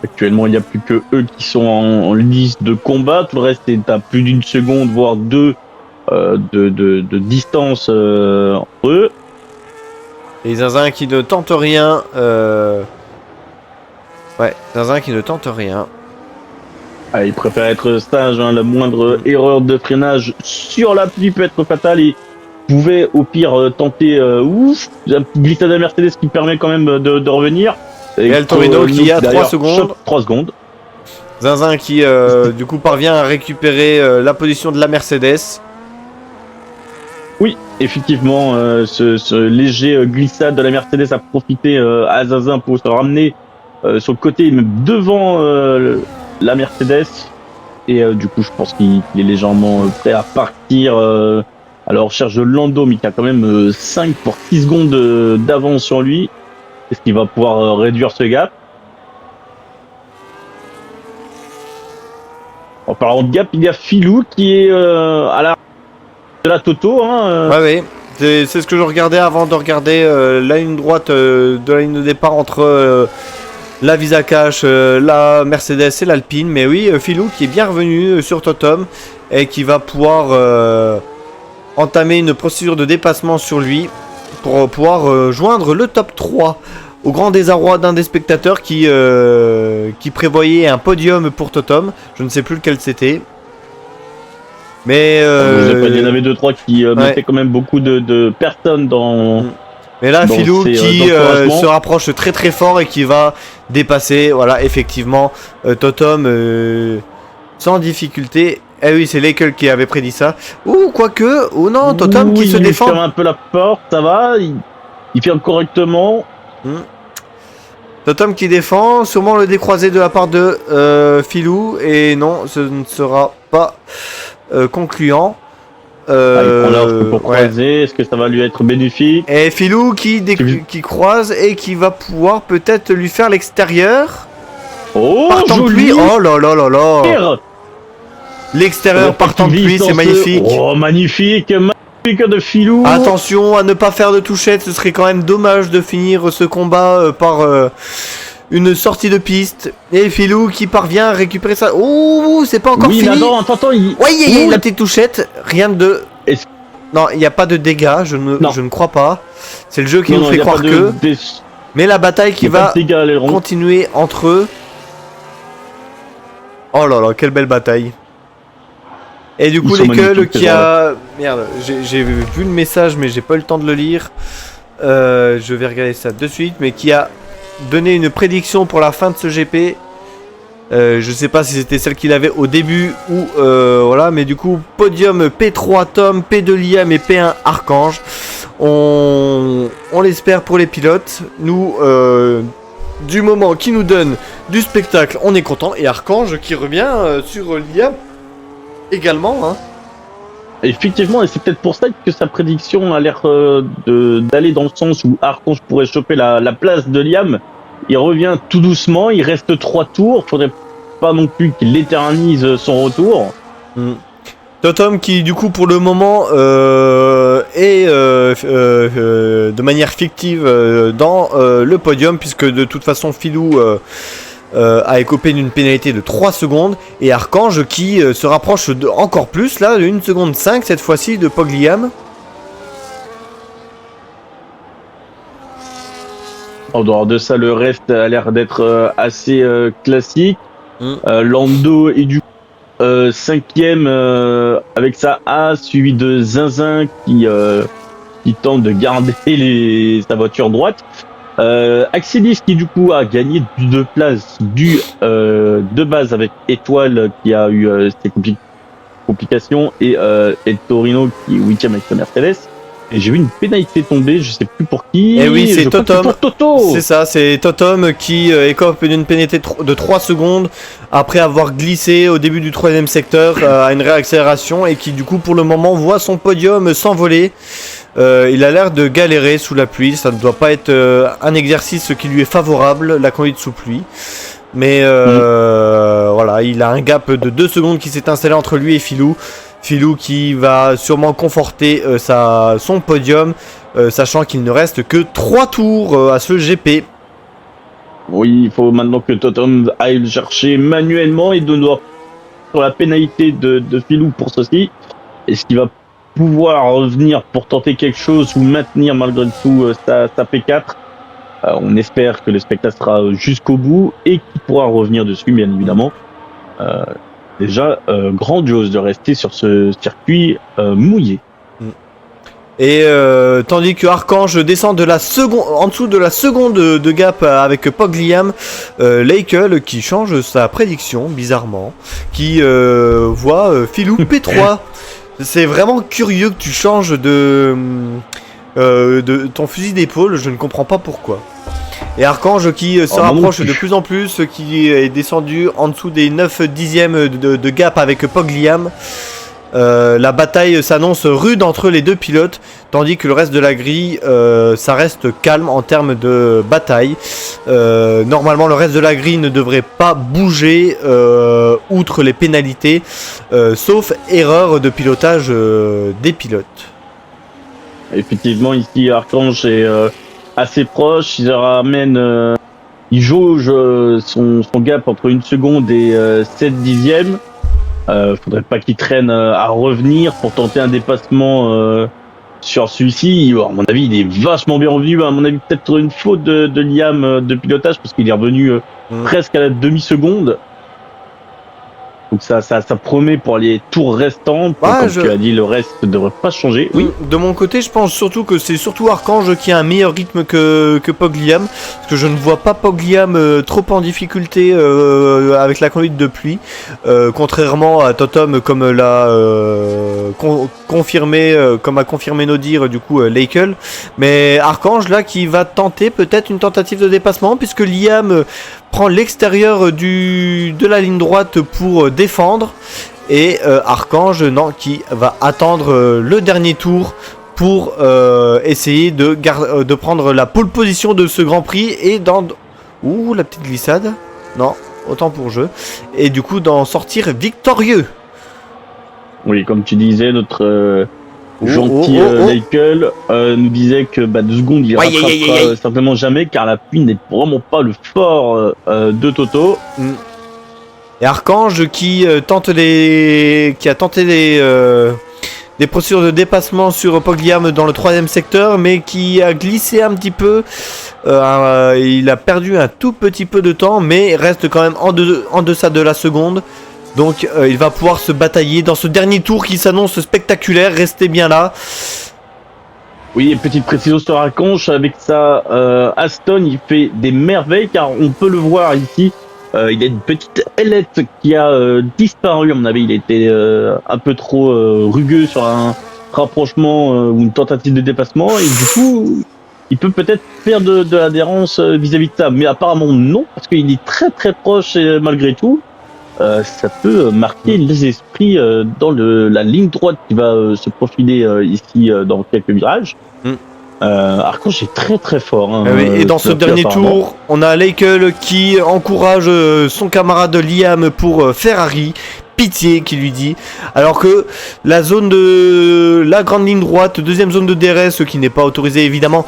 Actuellement, il n'y a plus que eux qui sont en liste de combat. Tout le reste est à plus d'une seconde, voire 2 de distance entre eux. Et Zinzin qui ne tente rien. Ouais, Zinzin qui ne tente rien. Ah, il préfère être sage. Hein. La moindre erreur de freinage sur la pluie peut être fatale. Il pouvait au pire tenter un glissade de Mercedes qui permet quand même de revenir. Et El Torino qui a 3 secondes. 3 secondes. Zinzin qui du coup parvient à récupérer la position de la Mercedes. Oui, effectivement, ce léger glissade de la Mercedes a profité à Zinzin pour se ramener sur le côté, même devant la Mercedes. Et du coup, je pense qu'il est légèrement prêt à partir à la recherche de Lando, mais qui a quand même 5 pour 6 secondes d'avance sur lui. Est-ce qu'il va pouvoir réduire ce gap? En parlant de gap, il y a Philou qui est à la de la Toto. Hein, Ouais. C'est ce que je regardais avant de regarder la ligne droite de la ligne de départ entre la Visa Cash, la Mercedes et l'Alpine. Mais oui, Philou qui est bien revenu sur Totom et qui va pouvoir entamer une procédure de dépassement sur lui pour pouvoir joindre le top 3 au grand désarroi d'un des spectateurs qui prévoyait un podium pour Totom. Je ne sais plus lequel c'était. Mais il y en avait 2-3 qui mettaient quand même beaucoup de personnes dans. Mais là, Bon, Philou c'est, qui d'encouragement. se rapproche très très fort et qui va dépasser, voilà, effectivement, Totom sans difficulté. Eh oui, c'est Lakel qui avait prédit ça. Ou quoique, ou non, Totom qui Oui, se il défend. ferme un peu la porte, ça va. Il ferme correctement. Totom qui défend, sûrement le décroisé de la part de Philou. Et non, ce ne sera pas concluant. Il prend l'arche pour Ouais. croiser. Est-ce que ça va lui être bénéfique? Et Philou qui croise et qui va pouvoir peut-être lui faire l'extérieur. Oh, Partant de joli. pluie, oh là là là là. Ça L'extérieur va pas partant de qu'il pluie, glisse c'est dans ce- magnifique. Oh, magnifique de Philou. Attention à ne pas faire de touchette, ce serait quand même dommage de finir ce combat par une sortie de piste. Et Philou qui parvient à récupérer ça. Oh, c'est pas encore oui, mais fini. attends, il. Ouais, il y a Ouh, la petite touchette, rien de... Est-ce- Non, il n'y a pas de dégâts, je ne crois pas. C'est le jeu qui Non, nous non, fait y a croire pas de- que... des- Mais la bataille qui y a pas va de dégâts à l'aileron. continuer entre eux. Oh là là, quelle belle bataille. Et du coup, Ils sont Lakel magnifiques, qui ces a... Merde, j'ai vu le message, mais j'ai pas eu le temps de le lire. Je vais regarder ça de suite, mais qui a donné une prédiction pour la fin de ce GP. Je sais pas si c'était celle qu'il avait au début ou voilà, mais du coup, podium P3 Tom, P2 Liam et P1 Archange. On l'espère pour les pilotes. Nous, du moment qui nous donne du spectacle, on est content. Et Archange qui revient sur Liam également. Hein. Effectivement, et c'est peut-être pour ça que sa prédiction a l'air d'aller dans le sens où Archange pourrait choper la place de Liam. Il revient tout doucement, il reste 3 tours. Faudrait pas non plus qu'il éternise son retour. Totom qui du coup pour le moment est de manière fictive dans le podium puisque de toute façon Philou a écopé d'une pénalité de 3 secondes et Archange qui se rapproche encore plus là de 1 seconde 5 cette fois-ci de Pogliam. En dehors de ça, le reste a l'air d'être assez classique. Lando est du coup 5ème avec sa A, suivi de Zinzin qui tente de garder sa voiture droite. Axelis qui du coup a gagné 2 places de base avec Étoile qui a eu ses complications et Torino qui est 8ème avec sa Mercedes. Et j'ai vu une pénalité tomber, je sais plus pour qui. Et oui, c'est Je crois que Totom. pour Toto. C'est ça, c'est Totom qui écope d'une pénalité de 3 secondes après avoir glissé au début du 3ème secteur à une réaccélération et qui du coup pour le moment voit son podium s'envoler. Il a l'air de galérer sous la pluie, ça ne doit pas être un exercice qui lui est favorable, la conduite sous pluie. Mais voilà, il a un gap de 2 secondes qui s'est installé entre lui et Philou. Philou qui va sûrement conforter son podium, sachant qu'il ne reste que 3 tours à ce GP. Oui, il faut maintenant que Totom aille le chercher manuellement et de nouveau sur la pénalité de Philou pour ceci. Est-ce qu'il va pouvoir revenir pour tenter quelque chose ou maintenir malgré tout sa P4? On espère que le spectacle sera jusqu'au bout et qu'il pourra revenir dessus, bien évidemment. Déjà, grandiose de rester sur ce circuit mouillé. Et tandis que Archange descend de la seconde, en dessous de la seconde de gap avec Pogliam, Lakel qui change sa prédiction bizarrement, qui voit Philou P3. C'est vraiment curieux que tu changes de ton fusil d'épaule, je ne comprends pas pourquoi. Et Archange qui se rapproche de plus en plus, qui est descendu en dessous des 9 dixièmes de gap avec Pogliam. La bataille s'annonce rude entre les deux pilotes, tandis que le reste de la grille, ça reste calme en termes de bataille. Normalement, le reste de la grille ne devrait pas bouger, outre les pénalités, sauf erreur de pilotage des pilotes. Effectivement, ici, Archange est assez proche. Il jauge son gap entre 1 seconde et 7 dixièmes. Faudrait pas qu'il traîne à revenir pour tenter un dépassement sur celui-ci. À mon avis, il est vachement bien revenu. À mon avis, peut-être une faute de Liam de pilotage parce qu'il est revenu presque à la demi-seconde. Donc ça promet pour les tours restants. Comme tu as dit, le reste ne devrait pas changer. Oui. De mon côté, je pense surtout que c'est surtout Archange qui a un meilleur rythme que Pogliam. Parce que je ne vois pas Pogliam trop en difficulté avec la conduite de pluie. Contrairement à Totom, comme l'a confirmé, comme a confirmé nos dires du coup Leikel. Mais Archange là qui va tenter peut-être une tentative de dépassement puisque Liam prend l'extérieur de la ligne droite pour défendre et Archange qui va attendre le dernier tour pour essayer de prendre la pole position de ce Grand Prix et la petite glissade, non, autant pour jeu, et du coup d'en sortir victorieux. Oui, comme tu disais, notre gentil Leikel nous disait que 2 secondes il rattrapera certainement jamais car la pluie n'est vraiment pas le fort de Toto. Et Archange qui a tenté des procédures de dépassement sur Pogliam dans le 3ème secteur mais qui a glissé un petit peu. Il a perdu un tout petit peu de temps mais reste quand même en deçà de la seconde. Donc il va pouvoir se batailler dans ce dernier tour qui s'annonce spectaculaire. Restez bien là. Oui, et petite précision sur Archange, avec ça, Aston il fait des merveilles car on peut le voir ici. Il a une petite ailette qui a disparu. À mon avis, il était un peu trop rugueux sur un rapprochement ou une tentative de dépassement et du coup il peut peut-être faire de l'adhérence vis-à-vis de ça. Mais apparemment non, parce qu'il est très très proche malgré tout. Ça peut marquer les esprits dans la ligne droite qui va se profiler ici dans quelques virages. Archange est très très fort. Hein, et dans ce dernier tour, on a Leikel qui encourage son camarade Liam pour Ferrari. Pitié qui lui dit. Alors que la grande ligne droite, deuxième zone de DRS qui n'est pas autorisée évidemment,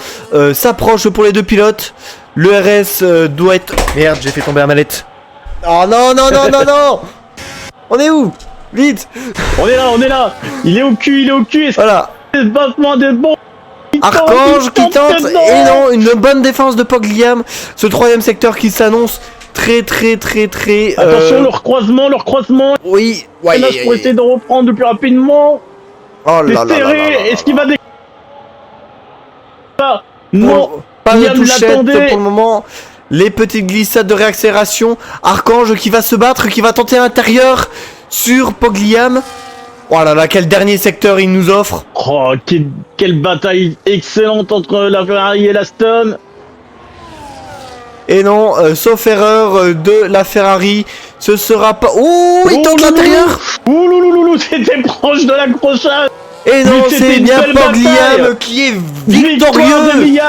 s'approche pour les deux pilotes. Le RS doit être... Merde, j'ai fait tomber la mallette. Oh non, non, non, non, non. On est où? Vite. On est là. Il est au cul. Et voilà. C'est battement des bons. Archange qui tente. Et non, une bonne défense de Pogliam. Ce 3ème secteur qui s'annonce très. Attention, leur croisement. Oui. Ouais, là, pour essayer de reprendre le plus rapidement. Oh là là. Est-ce qu'il va Non. Pas de touchette pour le moment. Les petites glissades de réaccélération. Archange qui va se battre, qui va tenter l'intérieur sur Pogliam. Oh là là, quel dernier secteur il nous offre. Oh, quelle bataille excellente entre la Ferrari et l'Aston. Et non, sauf erreur de la Ferrari, ce sera pas... Oh, il tente l'intérieur. Ouh, c'était proche de l'accrochage. Et non, c'est bien Pogliam qui est victorieux.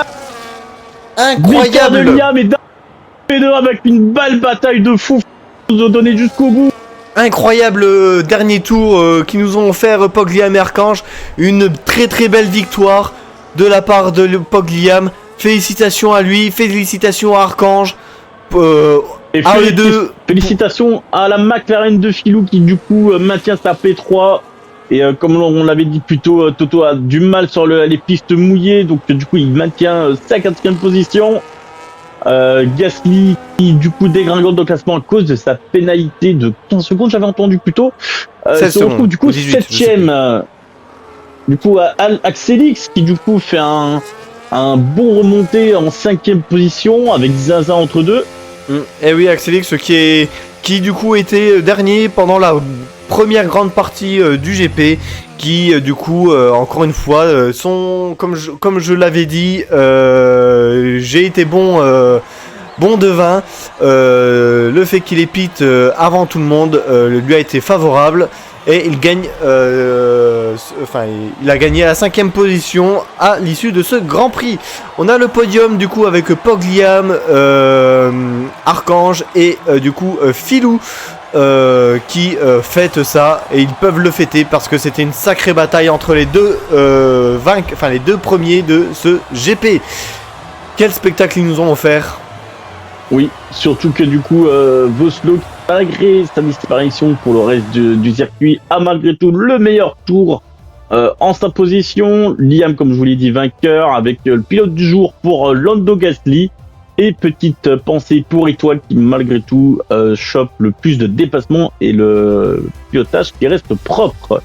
Incroyable. De Liam et P2 avec une belle bataille de fou nous ont donné jusqu'au bout. Incroyable dernier tour qui nous ont offert Pogliam et Archange. Une très belle victoire de la part de Pogliam. Félicitations à lui, félicitations à Archange. Félicitations à la McLaren de Filou qui du coup maintient sa P3. Et comme on l'avait dit plus tôt, Toto a du mal sur les pistes mouillées. Donc du coup il maintient sa 4ème position. Gasly qui du coup dégringole au classement à cause de sa pénalité de 15 secondes, j'avais entendu plus tôt. Se retrouve du coup 7ème. Du coup Axelix qui du coup fait un bon remonté en 5ème position avec Zaza entre deux. Et oui, Axelix qui du coup était dernier pendant la première grande partie du GP, qui du coup encore une fois comme je l'avais dit, j'ai été bon devin. Le fait qu'il ait pit avant tout le monde lui a été favorable. Et il gagne, il a gagné à la 5ème position à l'issue de ce Grand Prix. On a le podium du coup avec Pogliam, Archange et du coup Filou qui fêtent ça, et ils peuvent le fêter parce que c'était une sacrée bataille entre les deux les deux premiers de ce GP. Quel spectacle ils nous ont offert. Oui, surtout que du coup Vosloo, malgré sa disparition pour le reste du circuit, a malgré tout le meilleur tour en sa position. Liam, comme je vous l'ai dit, vainqueur avec le pilote du jour pour Lando Gasly. Et petite pensée pour Étoile qui malgré tout chope le plus de dépassements et le pilotage qui reste propre.